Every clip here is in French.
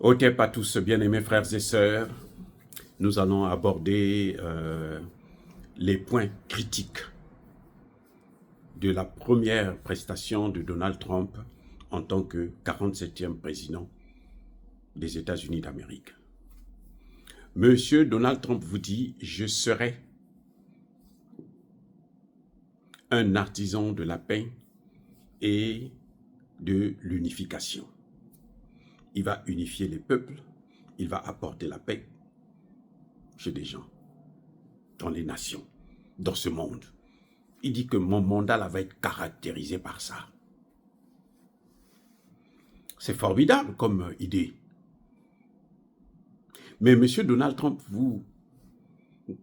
Au TEP à tous, bien-aimés frères et sœurs, nous allons aborder les points critiques de la première prestation de Donald Trump en tant que 47e président des États-Unis d'Amérique. Monsieur Donald Trump vous dit « Je serai un artisan de la paix et de l'unification. » Il va unifier les peuples, il va apporter la paix chez des gens, dans les nations, dans ce monde. Il dit que mon mandat là va être caractérisé par ça. C'est formidable comme idée. Mais M. Donald Trump vous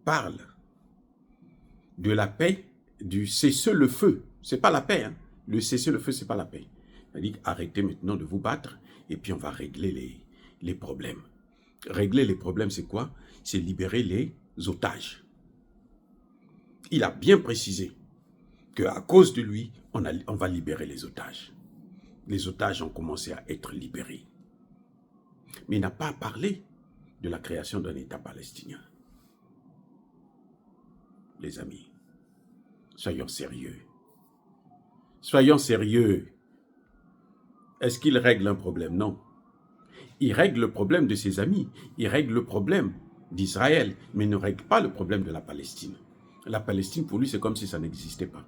parle de la paix, du cessez-le-feu. Ce n'est pas la paix. Hein. Le cessez-le-feu, ce n'est pas la paix. Il dit arrêtez maintenant de vous battre et puis on va régler les problèmes. Régler les problèmes, c'est quoi? C'est libérer les otages. Il a bien précisé qu'à cause de lui, on va libérer les otages. Les otages ont commencé à être libérés. Mais il n'a pas parlé de la création d'un État palestinien. Les amis, soyons sérieux. Soyons sérieux. Est-ce qu'il règle un problème? Non. Il règle le problème de ses amis. Il règle le problème d'Israël, mais il ne règle pas le problème de la Palestine. La Palestine, pour lui, c'est comme si ça n'existait pas.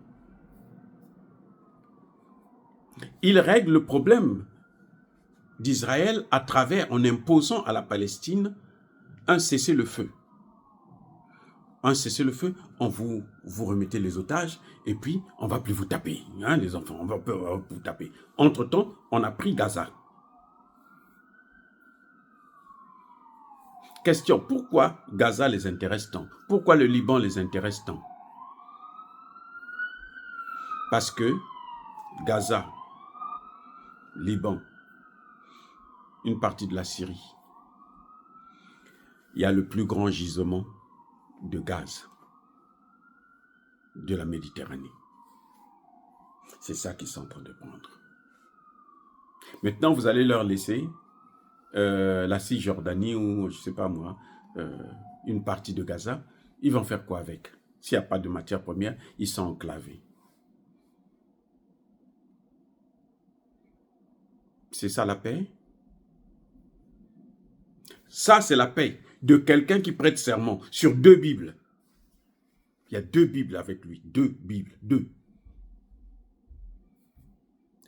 Il règle le problème d'Israël en imposant à la Palestine un cessez-le-feu. Un cessez-le-feu, on vous remettez les otages et puis on ne va plus vous taper, hein, les enfants, on va vous taper. Entre-temps, on a pris Gaza. Question, pourquoi Gaza les intéresse tant? Pourquoi le Liban les intéresse tant? Parce que Gaza, Liban, une partie de la Syrie, il y a le plus grand gisement de gaz de la Méditerranée. C'est ça qu'ils sont en train de prendre. Maintenant, vous allez leur laisser la Cisjordanie ou, je ne sais pas moi, une partie de Gaza. Ils vont faire quoi avec? S'il n'y a pas de matière première, ils sont enclavés. C'est ça la paix? Ça, c'est la paix de quelqu'un qui prête serment sur 2 Bibles. Il y a 2 Bibles avec lui, 2 Bibles, 2.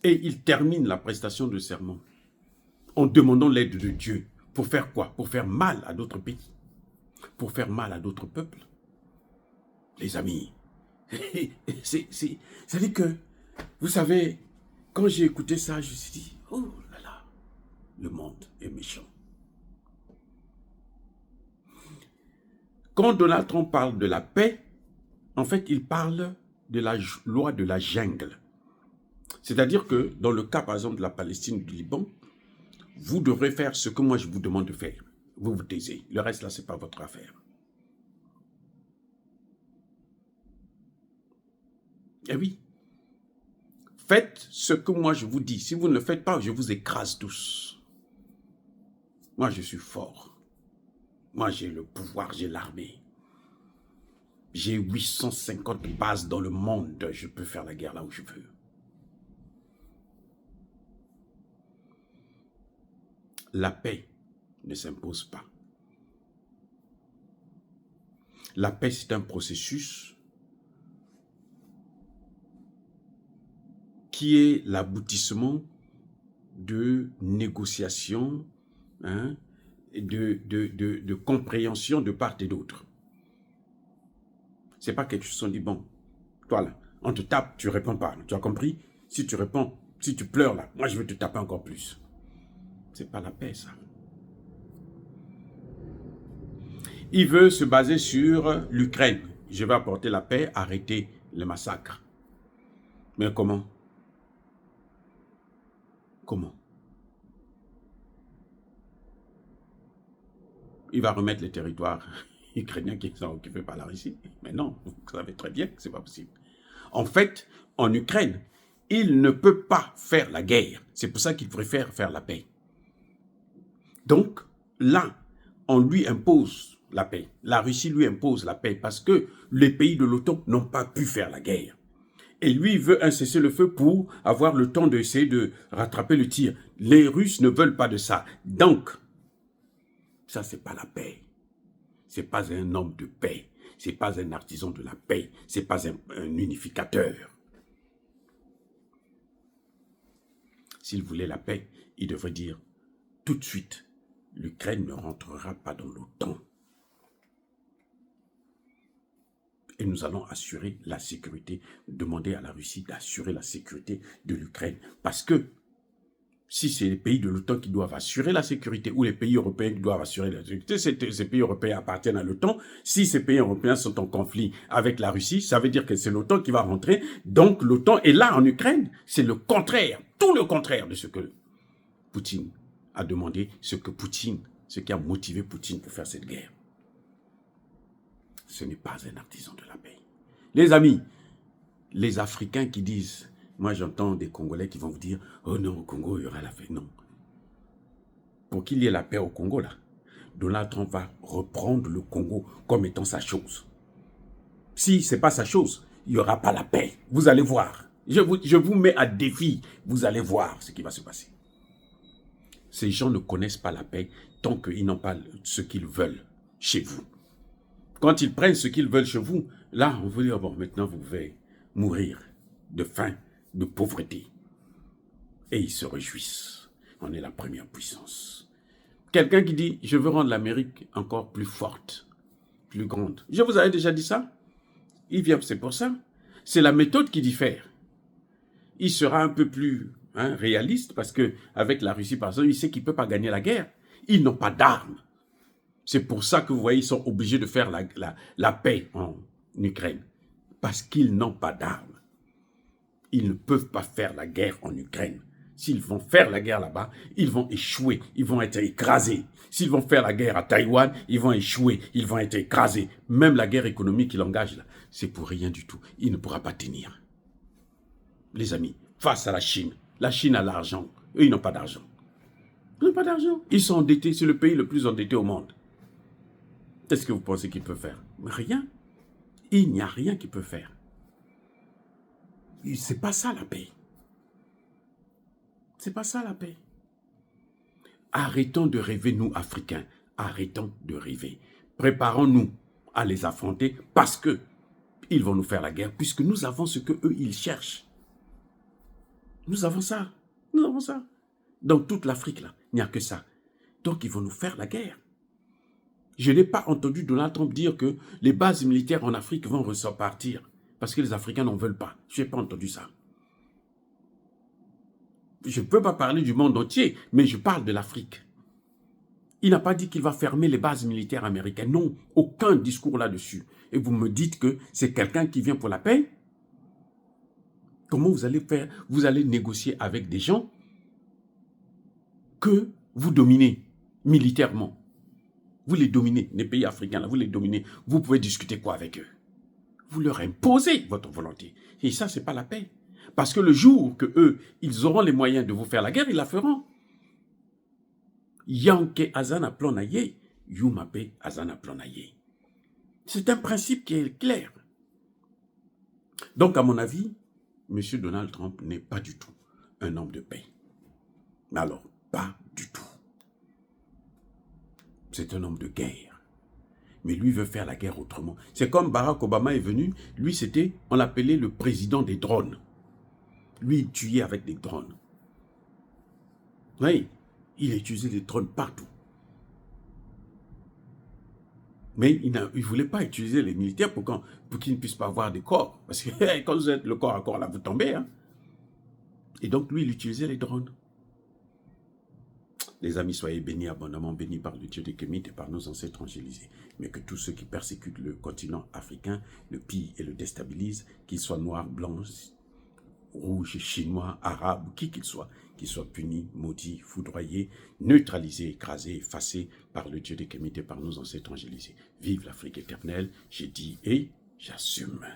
Et il termine la prestation de serment en demandant l'aide de Dieu. Pour faire quoi? Pour faire mal à d'autres pays. Pour faire mal à d'autres peuples. Les amis, c'est-à-dire que, vous savez, quand j'ai écouté ça, je me suis dit, oh là là, le monde est méchant. Quand Donald Trump parle de la paix, en fait, il parle de la loi de la jungle. C'est-à-dire que, dans le cas, par exemple, de la Palestine, du Liban, vous devrez faire ce que moi je vous demande de faire. Vous vous taisez. Le reste, là, ce n'est pas votre affaire. Eh oui. Faites ce que moi je vous dis. Si vous ne le faites pas, je vous écrase tous. Moi, je suis fort. Moi, j'ai le pouvoir, j'ai l'armée. J'ai 850 bases dans le monde. Je peux faire la guerre là où je veux. La paix ne s'impose pas. La paix, c'est un processus qui est l'aboutissement de négociations, hein, de compréhension de part et d'autre. Ce n'est pas quelque chose, on dit, bon, toi là, on te tape, tu ne réponds pas. Tu as compris? Si tu réponds, si tu pleures là, moi je vais te taper encore plus. Ce n'est pas la paix, ça. Il veut se baser sur l'Ukraine. Je vais apporter la paix, arrêter les massacres. Mais comment? Comment? Il va remettre les territoires ukrainiens qui sont occupés par la Russie. Mais non, vous savez très bien que ce n'est pas possible. En fait, en Ukraine, il ne peut pas faire la guerre. C'est pour ça qu'il préfère faire la paix. Donc, là, on lui impose la paix. La Russie lui impose la paix parce que les pays de l'OTAN n'ont pas pu faire la guerre. Et lui, il veut un cessez-le-feu pour avoir le temps d'essayer de rattraper le tir. Les Russes ne veulent pas de ça. Donc, ça, c'est pas la paix. C'est pas un homme de paix. C'est pas un artisan de la paix. C'est pas un unificateur. S'il voulait la paix, il devrait dire tout de suite, l'Ukraine ne rentrera pas dans l'OTAN. Et nous allons assurer la sécurité, demander à la Russie d'assurer la sécurité de l'Ukraine. Parce que si c'est les pays de l'OTAN qui doivent assurer la sécurité ou les pays européens qui doivent assurer la sécurité, ces pays européens appartiennent à l'OTAN. Si ces pays européens sont en conflit avec la Russie, ça veut dire que c'est l'OTAN qui va rentrer. Donc l'OTAN est là en Ukraine. C'est le contraire, tout le contraire de ce que Poutine a demandé, ce qui a motivé Poutine pour faire cette guerre. Ce n'est pas un artisan de la paix. Les amis, les Africains qui disent, moi j'entends des Congolais qui vont vous dire, oh non, au Congo, il y aura la paix. Non. Pour qu'il y ait la paix au Congo, là, Donald Trump va reprendre le Congo comme étant sa chose. Si ce n'est pas sa chose, il n'y aura pas la paix. Vous allez voir. Je vous mets à défi. Vous allez voir ce qui va se passer. Ces gens ne connaissent pas la paix tant qu'ils n'ont pas ce qu'ils veulent chez vous. Quand ils prennent ce qu'ils veulent chez vous, là, on vous dit, oh bon, maintenant vous pouvez mourir de faim, de pauvreté. Et ils se réjouissent. On est la première puissance. Quelqu'un qui dit, je veux rendre l'Amérique encore plus forte, plus grande. Je vous avais déjà dit ça. Il vient, c'est pour ça. C'est la méthode qui diffère. Il sera un peu plus réaliste parce qu'avec la Russie, par exemple, il sait qu'il ne peut pas gagner la guerre. Ils n'ont pas d'armes. C'est pour ça que vous voyez, ils sont obligés de faire la paix en Ukraine. Parce qu'ils n'ont pas d'armes. Ils ne peuvent pas faire la guerre en Ukraine. S'ils vont faire la guerre là-bas, ils vont échouer, ils vont être écrasés. S'ils vont faire la guerre à Taïwan, ils vont échouer, ils vont être écrasés. Même la guerre économique qu'il engage là, c'est pour rien du tout. Il ne pourra pas tenir. Les amis, face à la Chine a l'argent. Eux, ils n'ont pas d'argent. Ils n'ont pas d'argent. Ils sont endettés, c'est le pays le plus endetté au monde. Qu'est-ce que vous pensez qu'ils peuvent faire? Rien. Il n'y a rien qu'ils peuvent faire. C'est pas ça la paix. C'est pas ça la paix. Arrêtons de rêver, nous, Africains. Arrêtons de rêver. Préparons-nous à les affronter parce que ils vont nous faire la guerre, puisque nous avons ce que eux ils cherchent. Nous avons ça. Nous avons ça. Dans toute l'Afrique, là, il n'y a que ça. Donc, ils vont nous faire la guerre. Je n'ai pas entendu Donald Trump dire que les bases militaires en Afrique vont ressortir parce que les Africains n'en veulent pas. Je n'ai pas entendu ça. Je ne peux pas parler du monde entier, mais je parle de l'Afrique. Il n'a pas dit qu'il va fermer les bases militaires américaines. Non, aucun discours là-dessus. Et vous me dites que c'est quelqu'un qui vient pour la paix? Comment vous allez faire? Vous allez négocier avec des gens que vous dominez militairement. Vous les dominez, les pays africains, là, vous les dominez. Vous pouvez discuter quoi avec eux? Vous leur imposez votre volonté. Et ça, ce n'est pas la paix. Parce que le jour que eux, ils auront les moyens de vous faire la guerre, ils la feront. Yanke azana plonaye, yumape azana plonaye. C'est un principe qui est clair. Donc, à mon avis, M. Donald Trump n'est pas du tout un homme de paix. Mais alors, pas du tout. C'est un homme de guerre. Mais lui veut faire la guerre autrement. C'est comme Barack Obama est venu, lui c'était, on l'appelait le président des drones. Lui, il tuait avec des drones. Oui, il a utilisé des drones partout. Mais il ne voulait pas utiliser les militaires pour qu'ils ne puissent pas avoir des corps. Parce que quand vous êtes le corps à corps, là, vous tombez. Hein? Et donc, lui, il utilisait les drones. Les amis, soyez bénis, abondamment bénis par le Dieu des Kémites et par nos ancêtres angélisés. Mais que tous ceux qui persécutent le continent africain, le pillent et le déstabilisent, qu'ils soient noirs, blancs, rouges, chinois, arabes, qui qu'ils soient punis, maudits, foudroyés, neutralisés, écrasés, effacés par le Dieu des Kémites et par nos ancêtres angélisés. Vive l'Afrique éternelle, j'ai dit et j'assume.